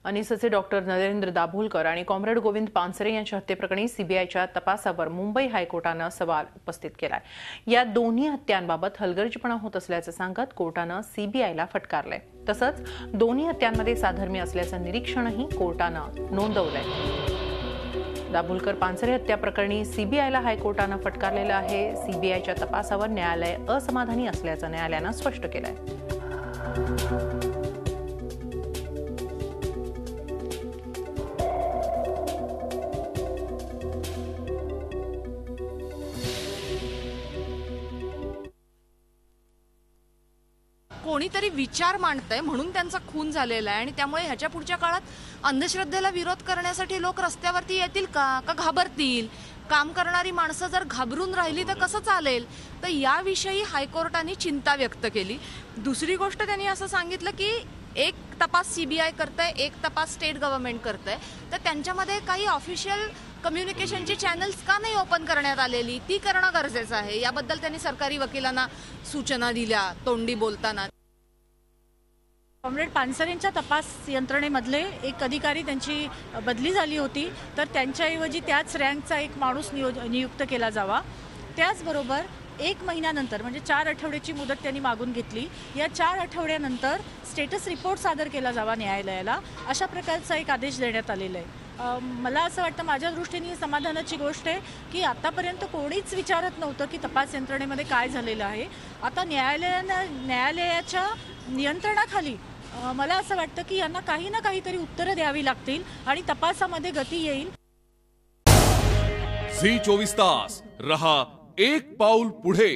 अनिसचे doctor Narendra Dabholkar आणि comrade Govind Pansare यांच्या हत्येप्रकरणी सीबीआयच्या तपासावर मुंबई हायकोर्टानं सवाल उपस्थित केलाय। या दोन्ही हत्यांबाबत हलगर्जीपणा होत असल्याचं सांगत कोर्टानं सीबीआयला फटकारलंय। तसंच दोन्ही हत्यांमध्ये साधर्म्य असल्याचं निरीक्षणही कोर्टानं नोंदवलंय। दाभोलकर पानसरे हत्या प्रकरणी सीबीआयला हायकोर्टानं फटकारलेलं आहे। सीबीआयच्या तपासावर न्यायालय असमाधानी असल्याचं न्यायालयानं स्पष्ट केलंय। कोणीतरी विचार मांडतंय म्हणून त्यांचा खून झालेला आहे आणि त्यामुळे ह्याच्या पुढच्या काळात अंधश्रद्धेला विरोध करण्यासाठी लोक रस्त्यावरती येतील का घाबरतील? काम करणारी माणसं जर घाबरून राहिली तर कसं चालेल? तर याविषयी हायकोर्टाने चिंता व्यक्त केली। दुसरी गोष्ट त्यांनी असं सांगितलं की एक तपास सीबीआय करतंय, एक तपास स्टेट गव्हर्नमेंट करतंय, तर त्यांच्यामध्ये काही ऑफिशियल कम्युनिकेशनची चॅनल्स का नाही ओपन करण्यात आलेली, ती करणं गरजेचं आहे। याबद्दल त्यांनी सरकारी वकिलांना सूचना दिल्या तोंडी बोलताना। कॉम्रेड पानसरेंच्या तपास यंत्रणेमधले एक अधिकारी त्यांची बदली झाली होती, तर त्यांच्याऐवजी त्याच रँकचा एक माणूस नियुक्त केला जावा। त्याचबरोबर 1 महिन्यानंतर म्हणजे 4 आठवड्याची मुदत त्यांनी मागून घेतली। या 4 आठवड्यानंतर स्टेटस रिपोर्ट सादर केला जावा न्यायालयाला, अशा प्रकारचा एक आदेश देण्यात आलेला आहे। मला असं वाटतं, माझ्या दृष्टीने समाधानाची गोष्ट आहे की आतापर्यंत कोणीच विचारत नव्हतं की तपास यंत्रणेमध्ये काय झालेलं आहे। आता न्यायालयाच्या नियंत्रणाखाली मला असं वाटतं की यांना काही ना काहीतरी उत्तरं द्यावी लागतील आणि तपासामध्ये गती येईल। झी 24 तास रहा एक पाऊल पुढे।